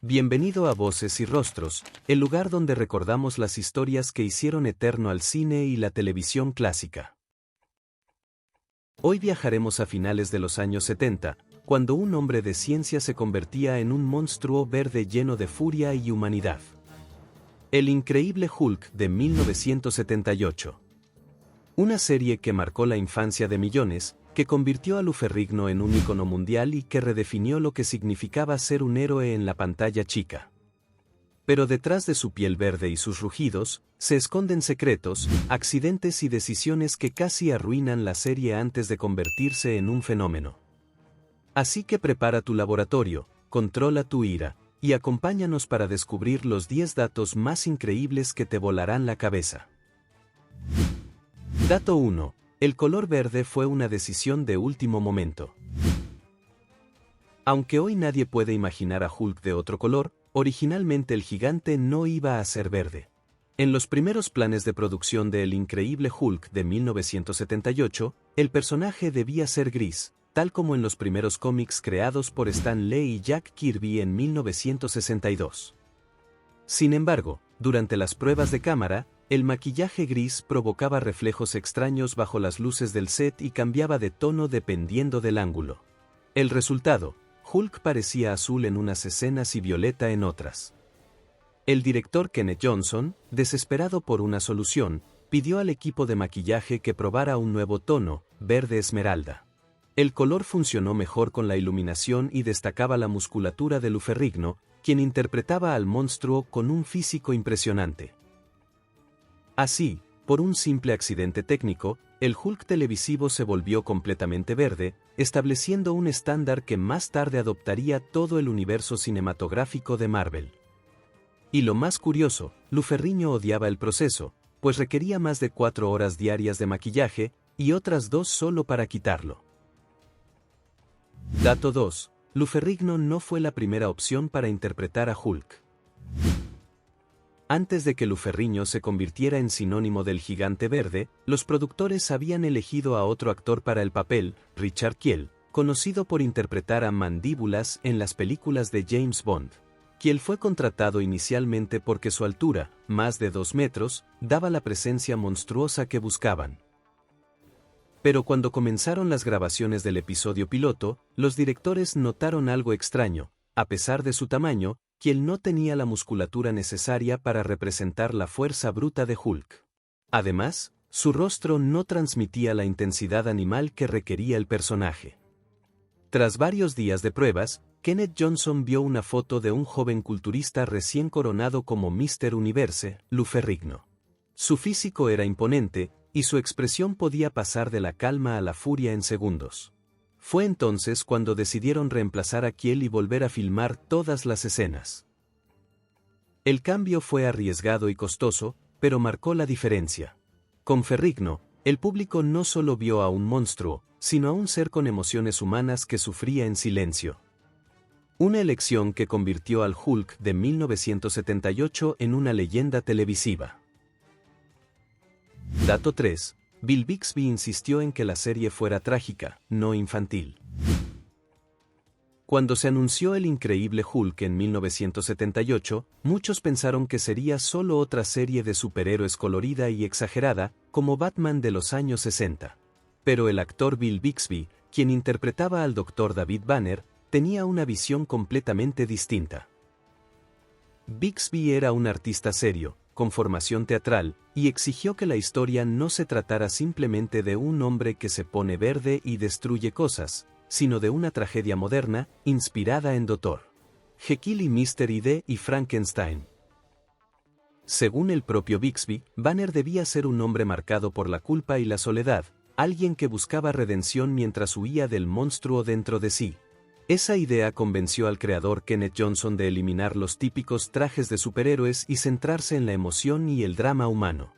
Bienvenido a Voces y Rostros, el lugar donde recordamos las historias que hicieron eterno al cine y la televisión clásica. Hoy viajaremos a finales de los años 70, cuando un hombre de ciencia se convertía en un monstruo verde lleno de furia y humanidad. El increíble Hulk de 1978. Una serie que marcó la infancia de millones, que convirtió a Lou Ferrigno en un ícono mundial y que redefinió lo que significaba ser un héroe en la pantalla chica. Pero detrás de su piel verde y sus rugidos, se esconden secretos, accidentes y decisiones que casi arruinan la serie antes de convertirse en un fenómeno. Así que prepara tu laboratorio, controla tu ira, y acompáñanos para descubrir los 10 datos más increíbles que te volarán la cabeza. Dato 1. El color verde fue una decisión de último momento. Aunque hoy nadie puede imaginar a Hulk de otro color, originalmente el gigante no iba a ser verde. En los primeros planes de producción de El Increíble Hulk de 1978, el personaje debía ser gris, tal como en los primeros cómics creados por Stan Lee y Jack Kirby en 1962. Sin embargo, durante las pruebas de cámara, el maquillaje gris provocaba reflejos extraños bajo las luces del set y cambiaba de tono dependiendo del ángulo. El resultado, Hulk parecía azul en unas escenas y violeta en otras. El director Kenneth Johnson, desesperado por una solución, pidió al equipo de maquillaje que probara un nuevo tono, verde esmeralda. El color funcionó mejor con la iluminación y destacaba la musculatura de Lou Ferrigno, quien interpretaba al monstruo con un físico impresionante. Así, por un simple accidente técnico, el Hulk televisivo se volvió completamente verde, estableciendo un estándar que más tarde adoptaría todo el universo cinematográfico de Marvel. Y lo más curioso, Lou Ferrigno odiaba el proceso, pues requería más de 4 horas diarias de maquillaje, y otras 2 solo para quitarlo. Dato 2. Lou Ferrigno no fue la primera opción para interpretar a Hulk. Antes de que Lou Ferrigno se convirtiera en sinónimo del gigante verde, los productores habían elegido a otro actor para el papel, Richard Kiel, conocido por interpretar a Mandíbulas en las películas de James Bond. Kiel fue contratado inicialmente porque su altura, más de 2 metros, daba la presencia monstruosa que buscaban. Pero cuando comenzaron las grabaciones del episodio piloto, los directores notaron algo extraño. A pesar de su tamaño, Kiel no tenía la musculatura necesaria para representar la fuerza bruta de Hulk. Además, su rostro no transmitía la intensidad animal que requería el personaje. Tras varios días de pruebas, Kenneth Johnson vio una foto de un joven culturista recién coronado como Mr. Universe, Lou Ferrigno. Su físico era imponente, y su expresión podía pasar de la calma a la furia en segundos. Fue entonces cuando decidieron reemplazar a Kiel y volver a filmar todas las escenas. El cambio fue arriesgado y costoso, pero marcó la diferencia. Con Ferrigno, el público no solo vio a un monstruo, sino a un ser con emociones humanas que sufría en silencio. Una elección que convirtió al Hulk de 1978 en una leyenda televisiva. Dato 3. Bill Bixby insistió en que la serie fuera trágica, no infantil. Cuando se anunció El Increíble Hulk en 1978, muchos pensaron que sería solo otra serie de superhéroes colorida y exagerada, como Batman de los años 60. Pero el actor Bill Bixby, quien interpretaba al Dr. David Banner, tenía una visión completamente distinta. Bixby era un artista serio, con formación teatral, y exigió que la historia no se tratara simplemente de un hombre que se pone verde y destruye cosas, sino de una tragedia moderna, inspirada en Dr. Jekyll y Mr. Hyde y Frankenstein. Según el propio Bixby, Banner debía ser un hombre marcado por la culpa y la soledad, alguien que buscaba redención mientras huía del monstruo dentro de sí. Esa idea convenció al creador Kenneth Johnson de eliminar los típicos trajes de superhéroes y centrarse en la emoción y el drama humano.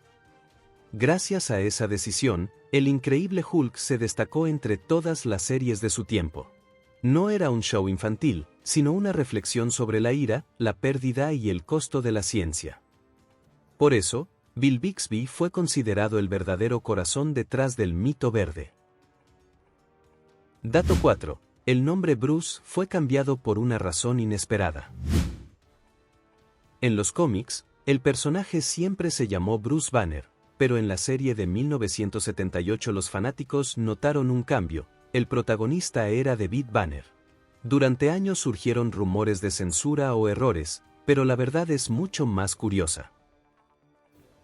Gracias a esa decisión, El Increíble Hulk se destacó entre todas las series de su tiempo. No era un show infantil, sino una reflexión sobre la ira, la pérdida y el costo de la ciencia. Por eso, Bill Bixby fue considerado el verdadero corazón detrás del mito verde. Dato 4. El nombre Bruce fue cambiado por una razón inesperada. En los cómics, el personaje siempre se llamó Bruce Banner, pero en la serie de 1978 los fanáticos notaron un cambio: el protagonista era David Banner. Durante años surgieron rumores de censura o errores, pero la verdad es mucho más curiosa.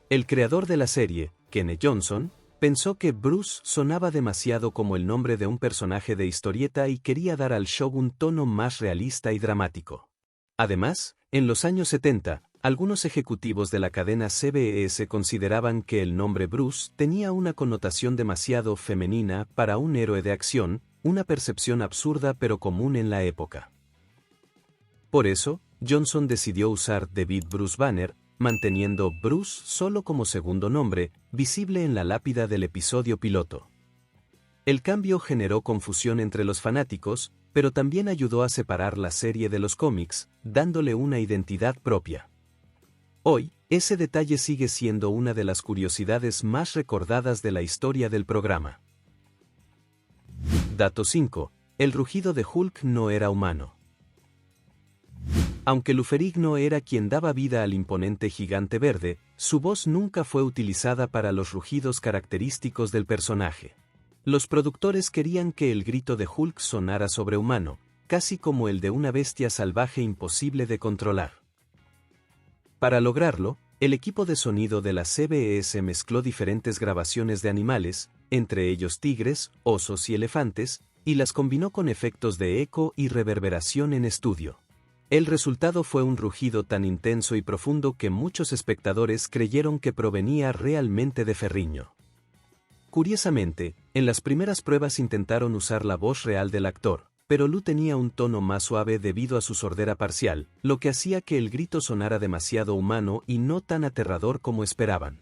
El creador de la serie, Kenneth Johnson, pensó que Bruce sonaba demasiado como el nombre de un personaje de historieta y quería dar al show un tono más realista y dramático. Además, en los años 70, algunos ejecutivos de la cadena CBS consideraban que el nombre Bruce tenía una connotación demasiado femenina para un héroe de acción, una percepción absurda pero común en la época. Por eso, Johnson decidió usar David Bruce Banner, manteniendo Bruce solo como segundo nombre, visible en la lápida del episodio piloto. El cambio generó confusión entre los fanáticos, pero también ayudó a separar la serie de los cómics, dándole una identidad propia. Hoy, ese detalle sigue siendo una de las curiosidades más recordadas de la historia del programa. Dato 5. El rugido de Hulk no era humano. Aunque Lou Ferrigno era quien daba vida al imponente gigante verde, su voz nunca fue utilizada para los rugidos característicos del personaje. Los productores querían que el grito de Hulk sonara sobrehumano, casi como el de una bestia salvaje imposible de controlar. Para lograrlo, el equipo de sonido de la CBS mezcló diferentes grabaciones de animales, entre ellos tigres, osos y elefantes, y las combinó con efectos de eco y reverberación en estudio. El resultado fue un rugido tan intenso y profundo que muchos espectadores creyeron que provenía realmente de Ferrigno. Curiosamente, en las primeras pruebas intentaron usar la voz real del actor, pero Lou tenía un tono más suave debido a su sordera parcial, lo que hacía que el grito sonara demasiado humano y no tan aterrador como esperaban.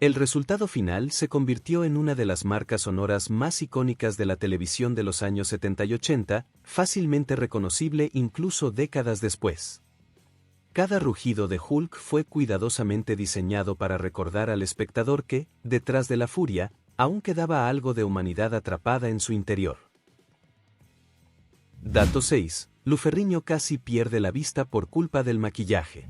El resultado final se convirtió en una de las marcas sonoras más icónicas de la televisión de los años 70 y 80, fácilmente reconocible incluso décadas después. Cada rugido de Hulk fue cuidadosamente diseñado para recordar al espectador que, detrás de la furia, aún quedaba algo de humanidad atrapada en su interior. Dato 6. Lou Ferrigno casi pierde la vista por culpa del maquillaje.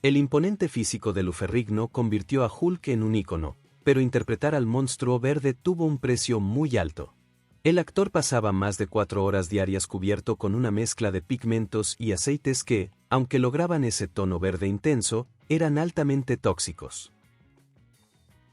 El imponente físico de Lou Ferrigno convirtió a Hulk en un ícono, pero interpretar al monstruo verde tuvo un precio muy alto. El actor pasaba más de 4 horas diarias cubierto con una mezcla de pigmentos y aceites que, aunque lograban ese tono verde intenso, eran altamente tóxicos.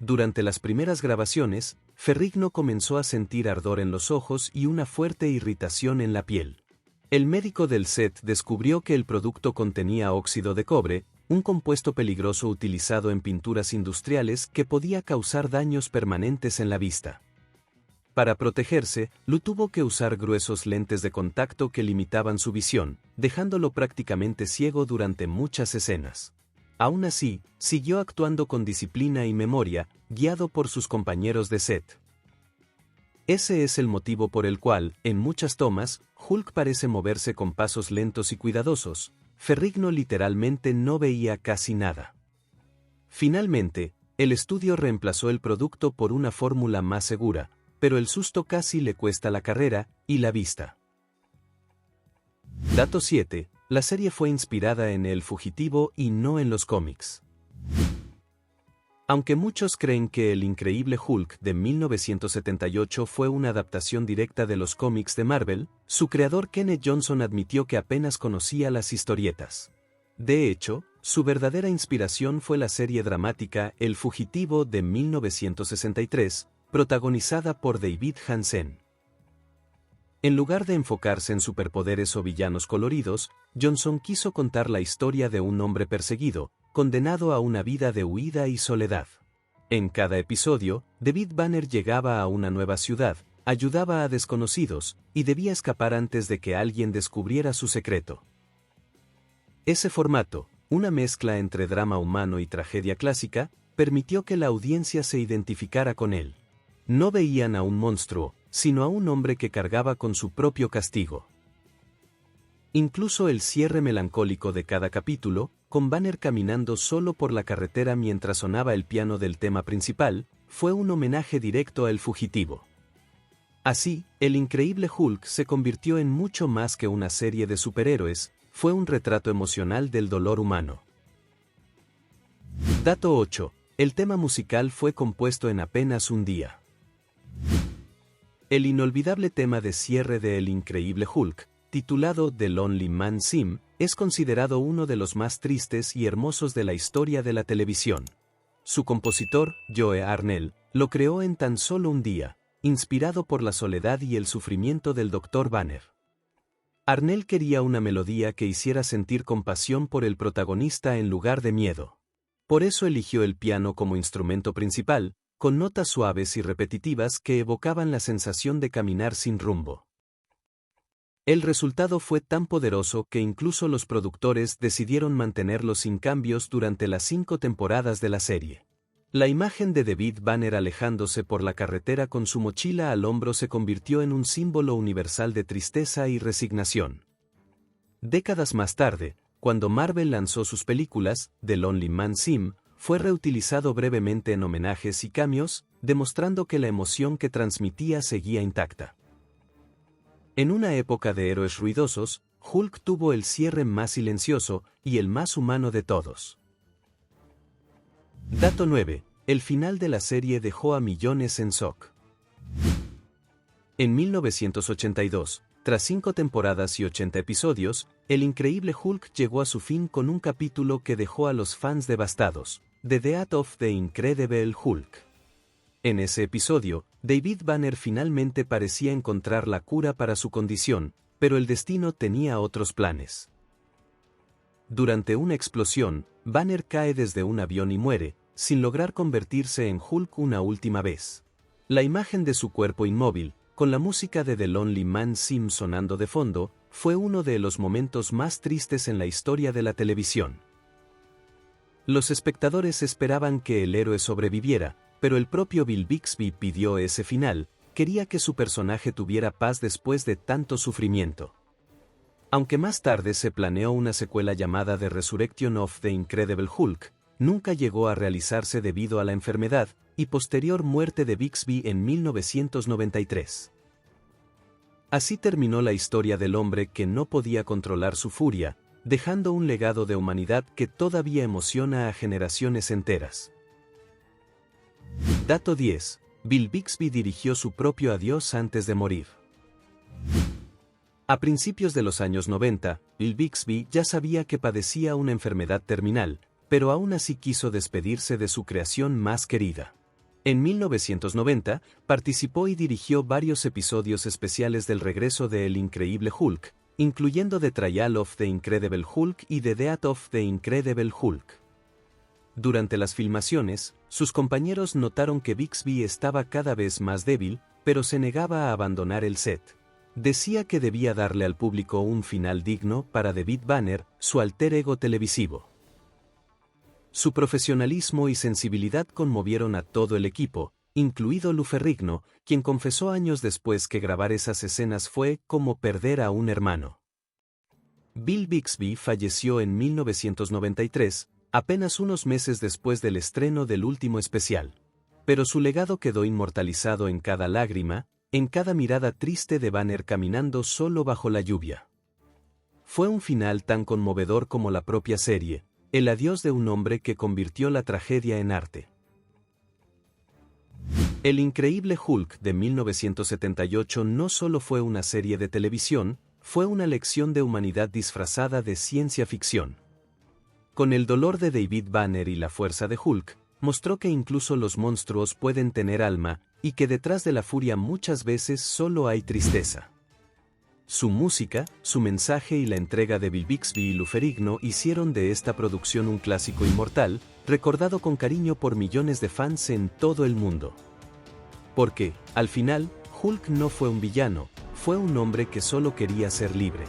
Durante las primeras grabaciones, Ferrigno comenzó a sentir ardor en los ojos y una fuerte irritación en la piel. El médico del set descubrió que el producto contenía óxido de cobre, un compuesto peligroso utilizado en pinturas industriales que podía causar daños permanentes en la vista. Para protegerse, Lou tuvo que usar gruesos lentes de contacto que limitaban su visión, dejándolo prácticamente ciego durante muchas escenas. Aún así, siguió actuando con disciplina y memoria, guiado por sus compañeros de set. Ese es el motivo por el cual, en muchas tomas, Hulk parece moverse con pasos lentos y cuidadosos. Ferrigno literalmente no veía casi nada. Finalmente, el estudio reemplazó el producto por una fórmula más segura, pero el susto casi le cuesta la carrera y la vista. Dato 7. La serie fue inspirada en El Fugitivo y no en los cómics. Aunque muchos creen que El Increíble Hulk de 1978 fue una adaptación directa de los cómics de Marvel, su creador Kenneth Johnson admitió que apenas conocía las historietas. De hecho, su verdadera inspiración fue la serie dramática El Fugitivo de 1963, protagonizada por David Hansen. En lugar de enfocarse en superpoderes o villanos coloridos, Johnson quiso contar la historia de un hombre perseguido, condenado a una vida de huida y soledad. En cada episodio, David Banner llegaba a una nueva ciudad, ayudaba a desconocidos, y debía escapar antes de que alguien descubriera su secreto. Ese formato, una mezcla entre drama humano y tragedia clásica, permitió que la audiencia se identificara con él. No veían a un monstruo, sino a un hombre que cargaba con su propio castigo. Incluso el cierre melancólico de cada capítulo, con Banner caminando solo por la carretera mientras sonaba el piano del tema principal, fue un homenaje directo a El Fugitivo. Así, El Increíble Hulk se convirtió en mucho más que una serie de superhéroes, fue un retrato emocional del dolor humano. Dato 8. El tema musical fue compuesto en apenas un día. El inolvidable tema de cierre de El Increíble Hulk, titulado The Lonely Man Sim, es considerado uno de los más tristes y hermosos de la historia de la televisión. Su compositor, Joe Arnell, lo creó en tan solo un día, inspirado por la soledad y el sufrimiento del Dr. Banner. Arnell quería una melodía que hiciera sentir compasión por el protagonista en lugar de miedo. Por eso eligió el piano como instrumento principal, con notas suaves y repetitivas que evocaban la sensación de caminar sin rumbo. El resultado fue tan poderoso que incluso los productores decidieron mantenerlo sin cambios durante las 5 temporadas de la serie. La imagen de David Banner alejándose por la carretera con su mochila al hombro se convirtió en un símbolo universal de tristeza y resignación. Décadas más tarde, cuando Marvel lanzó sus películas, The Lonely Man Sim, fue reutilizado brevemente en homenajes y cameos, demostrando que la emoción que transmitía seguía intacta. En una época de héroes ruidosos, Hulk tuvo el cierre más silencioso y el más humano de todos. Dato 9. El final de la serie dejó a millones en shock. En 1982, tras 5 temporadas y 80 episodios, El Increíble Hulk llegó a su fin con un capítulo que dejó a los fans devastados, The Death of the Incredible Hulk. En ese episodio, David Banner finalmente parecía encontrar la cura para su condición, pero el destino tenía otros planes. Durante una explosión, Banner cae desde un avión y muere, sin lograr convertirse en Hulk una última vez. La imagen de su cuerpo inmóvil, con la música de The Lonely Man Sim sonando de fondo, fue uno de los momentos más tristes en la historia de la televisión. Los espectadores esperaban que el héroe sobreviviera, pero el propio Bill Bixby pidió ese final, quería que su personaje tuviera paz después de tanto sufrimiento. Aunque más tarde se planeó una secuela llamada The Resurrection of the Incredible Hulk, nunca llegó a realizarse debido a la enfermedad y posterior muerte de Bixby en 1993. Así terminó la historia del hombre que no podía controlar su furia, dejando un legado de humanidad que todavía emociona a generaciones enteras. Dato 10. Bill Bixby dirigió su propio adiós antes de morir. A principios de los años 90, Bill Bixby ya sabía que padecía una enfermedad terminal, pero aún así quiso despedirse de su creación más querida. En 1990, participó y dirigió varios episodios especiales del regreso de El Increíble Hulk, incluyendo The Trial of the Incredible Hulk y The Death of the Incredible Hulk. Durante las filmaciones, sus compañeros notaron que Bixby estaba cada vez más débil, pero se negaba a abandonar el set. Decía que debía darle al público un final digno para David Banner, su alter ego televisivo. Su profesionalismo y sensibilidad conmovieron a todo el equipo, incluido Lou Ferrigno, quien confesó años después que grabar esas escenas fue como perder a un hermano. Bill Bixby falleció en 1993, apenas unos meses después del estreno del último especial. Pero su legado quedó inmortalizado en cada lágrima, en cada mirada triste de Banner caminando solo bajo la lluvia. Fue un final tan conmovedor como la propia serie, el adiós de un hombre que convirtió la tragedia en arte. El Increíble Hulk de 1978 no solo fue una serie de televisión, fue una lección de humanidad disfrazada de ciencia ficción. Con el dolor de David Banner y la fuerza de Hulk, mostró que incluso los monstruos pueden tener alma, y que detrás de la furia muchas veces solo hay tristeza. Su música, su mensaje y la entrega de Bill Bixby y Lou Ferrigno hicieron de esta producción un clásico inmortal, recordado con cariño por millones de fans en todo el mundo. Porque, al final, Hulk no fue un villano, fue un hombre que solo quería ser libre.